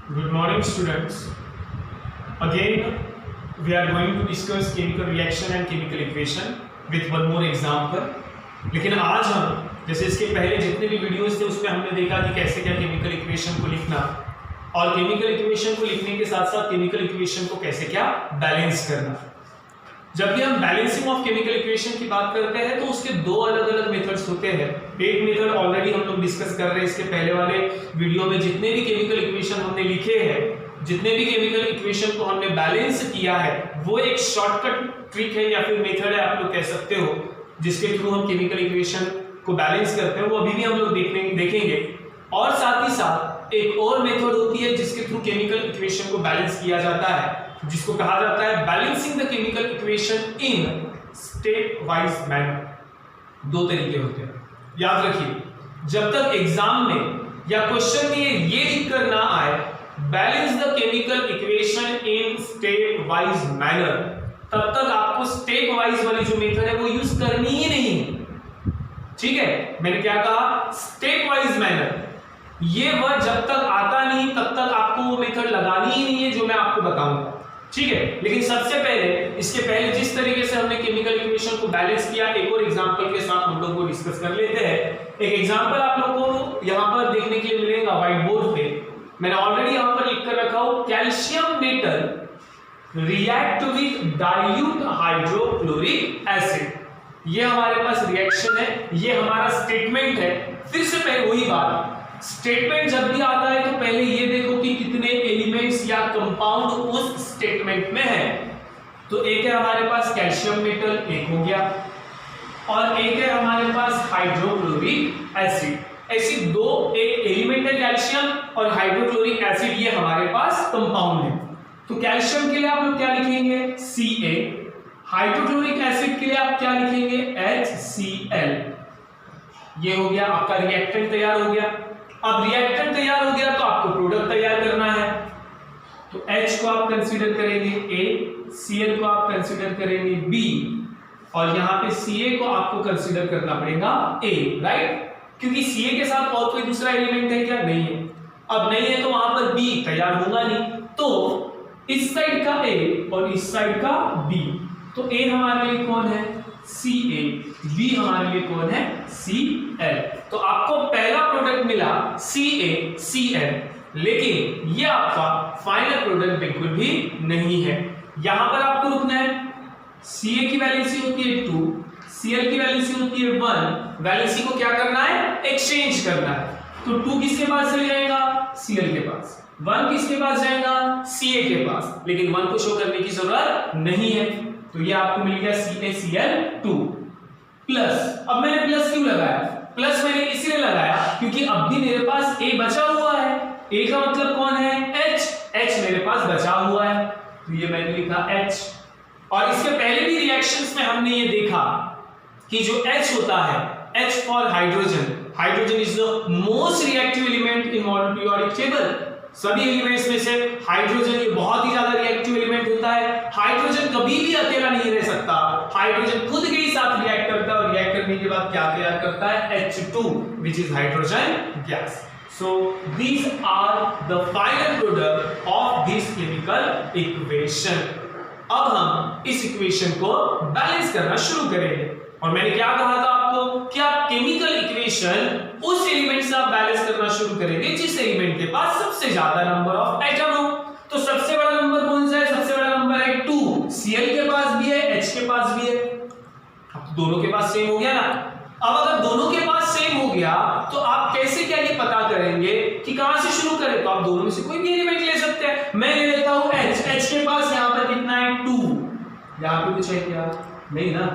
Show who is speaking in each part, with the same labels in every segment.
Speaker 1: Good morning, students. Again, we are going to discuss chemical reaction and chemical equation with one more example. लेकिन आज हम जैसे इसके पहले जितने भी वीडियोस थे उसमें हमने देखा कि कैसे क्या केमिकल इक्वेशन को लिखना और केमिकल इक्वेशन को लिखने के साथ साथ केमिकल इक्वेशन को कैसे क्या बैलेंस करना। जब भी हम बैलेंसिंग ऑफ केमिकल इक्वेशन की बात करते हैं तो उसके दो अलग अलग मेथड्स होते हैं। एक मेथड ऑलरेडी हम लोग डिस्कस कर रहे हैं इसके पहले वाले वीडियो में, जितने भी केमिकल इक्वेशन हमने लिखे हैं, जितने भी केमिकल इक्वेशन को हमने बैलेंस किया है, वो एक शॉर्टकट ट्रिक है या फिर मेथड है आप लोग कह सकते हो, जिसके थ्रू हम केमिकल इक्वेशन को बैलेंस करते हैं। वो अभी भी हम लोग देखेंगे। और साथ ही साथ एक और मेथड होती है जिसके थ्रू केमिकल इक्वेशन को बैलेंस किया जाता है, जिसको कहा जाता है balancing the chemical equation in step wise manner. दो तरीके होते हैं, याद रखिए। जब तक एग्जाम में या क्वेश्चन में ये लिख कर ना आए balance the chemical equation in step wise manner, तब तक आपको स्टेप वाइज वाली जो मेथड है वो यूज करनी ही नहीं है। ठीक है, मैंने क्या कहा? Step wise manner. ये वर्ड जब तक आता नहीं तब तक आपको वो मेथड लगानी ही नहीं है जो मैं आपको बताऊंगा। ठीक है, लेकिन सबसे पहले इसके पहले जिस तरीके से हमने केमिकल इक्वेशन को बैलेंस किया, एक और एग्जांपल के साथ हम लोग को डिस्कस कर लेते हैं। एक एग्जांपल आप लोग को यहां पर देखने के लिए मिलेगा व्हाइट बोर्ड पे। मैंने ऑलरेडी यहां पर लिख कर रखा हूं, calcium metal react with dilute hydrochloric acid. ये हमारे पास रिएक्शन है, ये हमारा स्टेटमेंट है। फिर से पहले वही बात, स्टेटमेंट जब भी आता है तो पहले ये देखो कि कितने एलिमेंट्स या कंपाउंड उस स्टेटमेंट में है। तो एक है हमारे पास कैल्शियम मेटल, एक हो गया, और एक है हमारे पास हाइड्रोक्लोरिक एसिड। ऐसी दो, एक एलिमेंट है कैल्शियम और हाइड्रोक्लोरिक एसिड, ये हमारे पास कंपाउंड है। तो कैल्शियम के लिए आप लोग क्या लिखेंगे? Ca। हाइड्रोक्लोरिक एसिड के लिए आप क्या लिखेंगे? HCl। ये हो गया आपका रिएक्टेंट तैयार हो गया। अब रिएक्टेंट तैयार हो गया तो आपको प्रोडक्ट तैयार करना है। तो H को आप कंसीडर करेंगे A, Cl को आप कंसीडर करेंगे B, और यहां पे Ca को आपको कंसीडर करना पड़ेगा A, राइट? क्योंकि Ca के साथ और कोई दूसरा एलिमेंट है क्या? नहीं है। अब नहीं है तो वहां पर B तैयार होगा नहीं। तो इस साइड का A और इस साइड का B। तो A हमारे लिए कौन है? Ca। B हमारे लिए कौन है? Cl। तो आपको पहला प्रोडक्ट मिला CaCl, लेकिन ये आपका फाइनल प्रोडक्ट बिल्कुल भी नहीं है। यहां पर आपको रुकना है। Ca की वैलेंसी होती है 2, Cl की वैलेंसी होती है 1। वैलेंसी को क्या करना है? एक्सचेंज करना है। तो 2 किसके पास चले जाएगा? Cl के पास। 1 किसके पास जाएगा? Ca के पास। लेकिन 1 को शो करने की जरूरत नहीं है, तो ये आपको मिल गया CaCl2 प्लस। अब मैंने प्लस क्यों लगाया? प्लस मैंने इसलिए लगाया क्योंकि अब भी मेरे पास A बचा हुआ है। A का मतलब कौन है? H मेरे पास बचा हुआ है, तो ये मैंने लिखा H। और इसके पहले भी रिएक्शंस में हमने ये देखा कि जो H होता है, H for hydrogen, hydrogen is the most reactive element in modern periodic table. सभी एलिमेंट्स में से हाइड्रोजन ये बहुत ही ज्यादा रिएक्टिव एलिमेंट होता है। हाइड्रोजन कभी भी अकेला नहीं रह सकता, हाइड्रोजन खुद के साथ रिएक्ट करता है, और रिएक्ट करने के बाद क्या तैयार करता है? H2 which is hydrogen gas. So these are the final product of this chemical equation. अब हम इस इक्वेशन को बैलेंस करना शुरू करेंगे। और मैंने क्या कहा था आपको कि आप केमिकल इक्वेशन उस एलिमेंट से आप बैलेंस करना शुरू करेंगे जिस एलिमेंट के पास सबसे ज्यादा नंबर ऑफ एटम हो। तो सबसे बड़ा नंबर कौन सा है? सबसे बड़ा नंबर है 2। Cl के पास भी है, H के पास भी है। अब तो दोनों के पास सेम हो गया ना। अब अगर दोनों के पास सेम हो गया तो आप कैसे क्या ये पता करेंगे कि कहां से शुरू करें? तो आप दोनों में से कोई भी एलिमेंट ले सकते हैं। मैं ले लेता हूं H के पास यहां पर कितना है? 2। यहां पे कुछ है क्या? नहीं ना।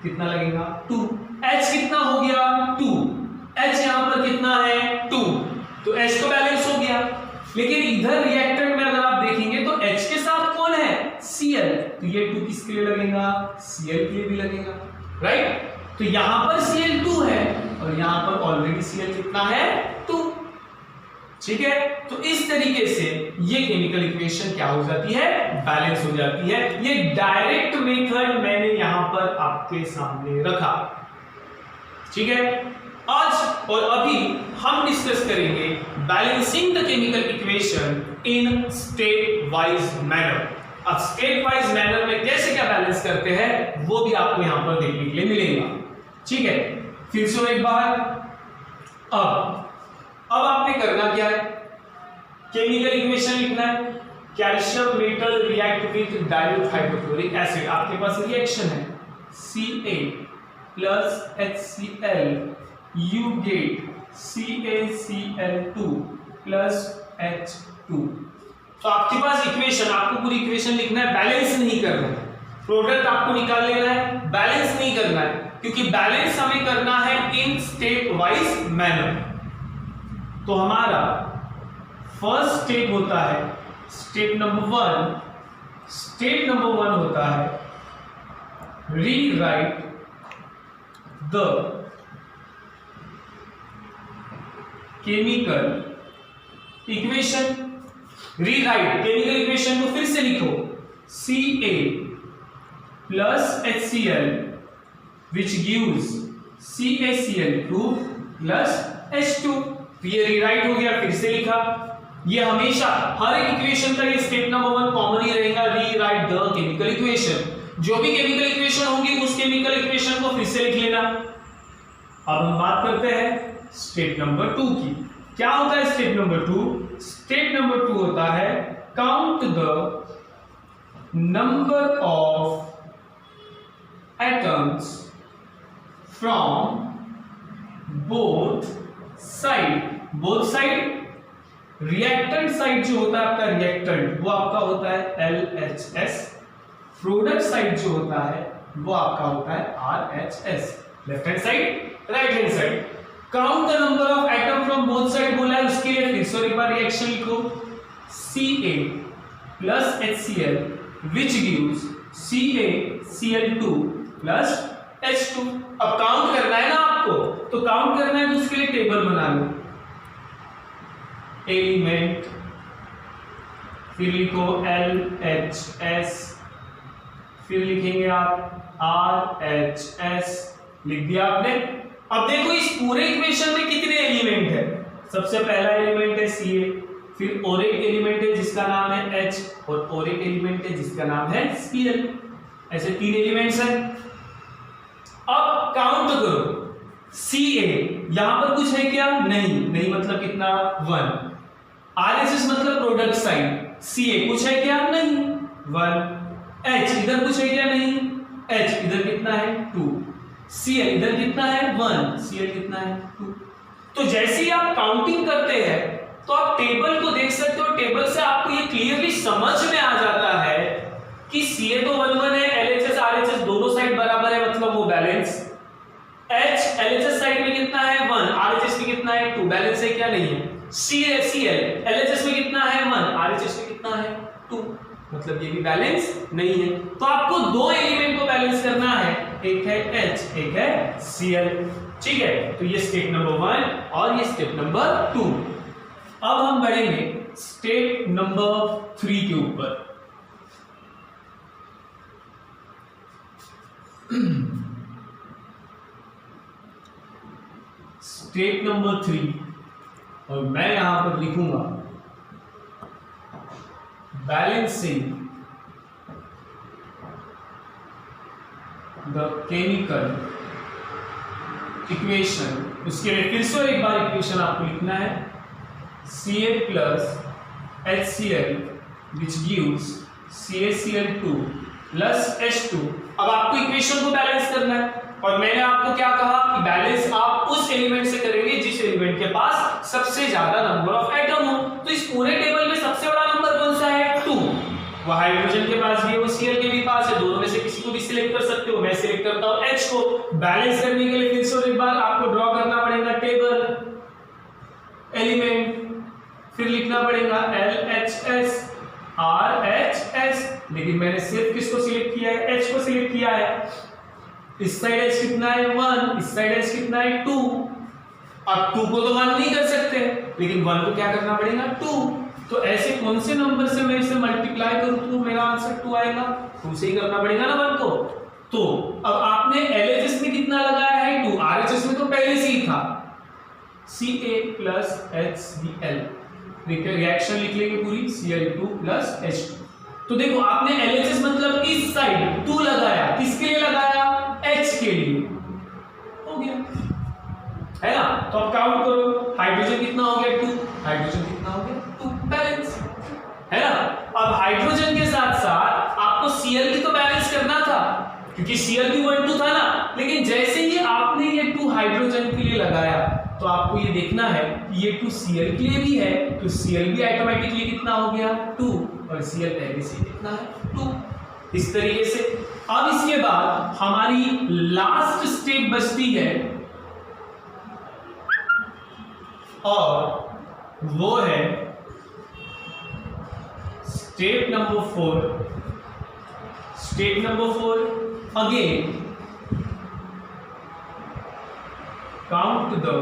Speaker 1: कितना लगेगा? 2। H कितना हो गया? 2। H यहां पर कितना है? 2। तो H तो बैलेंस हो गया। लेकिन इधर रिएक्टेंट में अगर आप देखेंगे तो H के साथ कौन है? Cl। तो ये 2 किसके लिए लगेगा? Cl के लिए भी लगेगा, राइट? तो यहां पर Cl2 है और यहां पर ऑलरेडी Cl कितना है? 2। ठीक है, तो इस तरीके से ये केमिकल इक्वेशन क्या हो जाती है? बैलेंस हो जाती है। ये डायरेक्ट मेथड मैंने यहां पर आपके सामने रखा। ठीक है, आज और अभी हम डिस्कस करेंगे balancing the chemical equation in state wise manner. अब स्टेट वाइज मैनर में कैसे क्या बैलेंस करते हैं वो भी आपको यहां पर देखने के लिए मिलेगा। ठीक है, फिर से एक बार अब आपने करना क्या है, केमिकल इक्वेशन लिखना है। Calcium metal react with dilute hydrochloric acid, आपके पास रिएक्शन है Ca plus HCl, you get CaCl2 plus H2। तो आपके पास इक्वेशन, आपको पूरी इक्वेशन लिखना है, बैलेंस नहीं करना है, प्रोडक्ट आपको निकाल लेना है, बैलेंस नहीं करना है, क्योंकि बैलेंस हमें करना है इन स्टेट वाइज मैनर। तो हमारा फर्स्ट स्टेप होता है स्टेप नंबर वन होता है rewrite the chemical equation. Rewrite chemical equation को फिर से लिखो, Ca plus HCl which gives CaCl2 plus H2। तो ये रीराइट हो गया, फिर से लिखा। ये हमेशा हर एक इक्वेशन का ये स्टेप नंबर वन कॉमन ही रहेगा, रीराइट द केमिकल इक्वेशन। जो भी केमिकल इक्वेशन होगी उस केमिकल इक्वेशन को फिर से लिख लेना। अब हम बात करते हैं स्टेप नंबर 2 की। क्या होता है स्टेप नंबर 2? स्टेप नंबर 2 होता है count the number of atoms from both side. Reactant side जो होता है आपका रिएक्टेंट वो आपका होता है LHS, प्रोडक्ट साइड जो होता है वो आपका होता है RHS। Left hand side, right hand side. Count the number of atom from both side बोला है, उसके लिए फिर से एक बार रिएक्शन लिखो, Ca plus HCl which gives CaCl2 plus H2। अब काउंट करना है ना आपको, तो काउंट करना है तो उसके लिए टेबल बना लो, एलिमेंट, फिर लिखो LHS, फिर लिखेंगे आप RHS। लिख दिया आपने। अब देखो इस पूरे इक्वेशन में कितने एलिमेंट है। सबसे पहला एलिमेंट है Ca, फिर और एक एलिमेंट है जिसका नाम है H, और एक एलिमेंट है जिसका नाम है Cl। ऐसे 3 एलिमेंट्स हैं। अब काउंट करो, Ca यहां पर कुछ है क्या? नहीं मतलब कितना? 1। RHS मतलब प्रोडक्ट साइड, Ca कुछ है क्या? नहीं, 1। H इधर कुछ है क्या? नहीं, H इधर कितना है? 2। Cl इधर कितना है? 1। Cl कितना है? 2। तो जैसे ही आप काउंटिंग करते हैं तो आप टेबल को देख सकते हो, टेबल से आपको ये क्लियरली समझ में आ जाता है कि Ca तो 1 है, LHS RHS दोनों साइड बराबर है, मतलब वो बैलेंस। H LHS साइड में कितना है? 1, RHS में कितना है? 2, बैलेंस है क्या? नहीं है। Cl LHS में कितना है? 1, RHS में कितना है? 2, मतलब ये भी बैलेंस नहीं है। तो आपको 2 एलिमेंट को बैलेंस करना है, एक है H, एक है Cl। ठीक है, तो ये स्टेप नंबर 1 और ये स्टेप नंबर 2। अब हम बढ़ेंगे स्टेप नंबर 3 के ऊपर। स्टेप नंबर 3, और मैं यहां पर लिखूंगा बैलेंसिंग द केमिकल इक्वेशन। उसके लिए फिर से एक बार इक्वेशन आपको लिखना है, Ca plus HCl which gives CaCl2 plus H2। अब आपको इक्वेशन को बैलेंस करना है, और मैंने आपको क्या कहा कि बैलेंस आप उस एलिमेंट से करेंगे जिस एलिमेंट के पास सबसे ज्यादा नंबर ऑफ एटम हो। तो इस पूरे टेबल में सबसे बड़ा नंबर कौन सा है? 2। वो हाइड्रोजन के पास भी है, वो Cl के भी पास है, दोनों में से किसी को भी सिलेक्ट कर सकते हो। मैं सिलेक्ट करता हूं H को। बैलेंस करने के लिए फिर से एक बार आपको ड्रॉ करना पड़ेगा टेबल, एलिमेंट, फिर लिखना पड़ेगा LHS RHS। लेकिन मैंने सिर्फ किसको सिलेक्ट किया है? H को सिलेक्ट किया है। इस साइड H कितना है? 1, इस साइड H कितना है? 2। अब 2 को तो 1 नहीं कर सकते, लेकिन 1 को क्या करना पड़ेगा? 2। तो ऐसे कौन से नंबर से मैं इसे मल्टीप्लाई करूं तो मेरा आंसर 2 आएगा? 2 से ही करना पड़ेगा ना 1 को। तो अब आपने LHS में कितना लगाया है 2, RHS में तो पहले से ही था Ca प्लस HCl, रिएक्शन लिख लेंगे पूरी Cl2 प्लस H2। तो देखो आपने LHS मतलब इस साइड 2 लगाया, किसके लिए लगाया H के लिए, हो गया है ना। तो अब काउंट करो, हाइड्रोजन कितना हो गया 2, हाइड्रोजन कितना हो गया 2, बैलेंस है ना। अब हाइड्रोजन के साथ साथ आपको Cl भी तो बैलेंस करना था, क्योंकि Cl भी 1 2 था ना। लेकिन जैसे ही आपने ये 2 हाइड्रोजन के लिए लगाया तो आपको ये देखना है कि ये 2 Cl के लिए भी है, तो Cl भी ऑटोमेटिकली कितना हो गया 2, और Cl पहले से कितना है 2। इस तरीके से अब इसके बाद हमारी लास्ट स्टेप बचती है, और वो है step number 4। Step number 4 again count the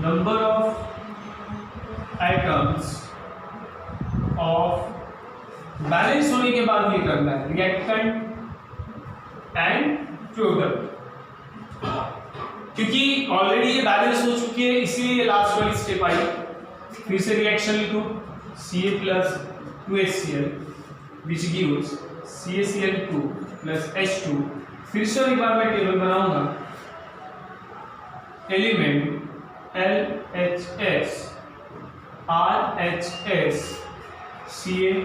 Speaker 1: number of atoms of balance होने के बाद ये करना है रिएक्टेंट एंड प्रोडक्ट, क्योंकि ऑलरेडी ये बैलेंस हो चुकी है इसीलिए ये लास्ट वाली स्टेप आई। फिर से रिएक्शन लिखो Ca plus 2HCl which gives CaCl2 plus H2। फिर से एक बार मैं टेबल बनाऊंगा, element LHS RHS CaH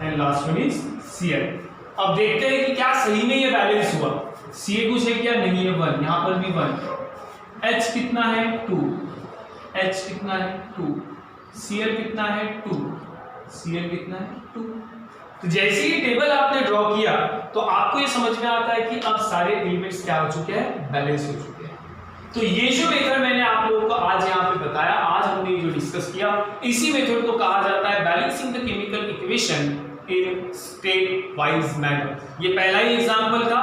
Speaker 1: and last one is Cl। अब देखते हैं कि क्या सही में ये बैलेंस हुआ। Ca कुछ है क्या, नहीं है 1, यहां पर भी 1, H कितना है 2, H कितना है 2, Cl कितना है 2, Cl कितना है 2। तो जैसे ही टेबल आपने ड्रॉ किया तो आपको ये समझ में आता है कि अब सारे एलिमेंट्स क्या हो चुके हैं, बैलेंस हो चुके हैं। तो ये जो मेथड मैंने आप लोगों को आज यहाँ पे बताया, आज हमने जो डिस्कस किया, इसी मेथड को कहा जाता है balancing the chemical equation in step wise manner. ये पहला ही एग्जांपल था,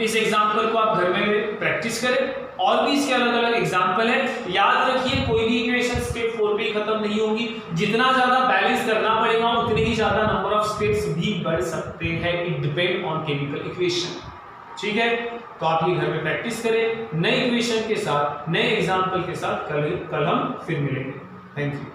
Speaker 1: इस एग्जांपल को आप घर में प्रैक्टिस करें। और भी इसके अलग अलग एग्जांपल है, याद रखिए कोई भी इक्वेशन स्टेप 4 पे ही खत्म नहीं होगी, जितना ज्यादा बैलेंस करना पड़ेगा उतने ही ज्यादा नंबर ऑफ स्टेप्स भी बढ़ सकते हैं। It depend on chemical equation, ठीक है। तो आप ये घर में प्रैक्टिस करें, नए इक्वेशन के साथ, नए एग्जांपल के साथ कल हम फिर मिलेंगे। Thank you.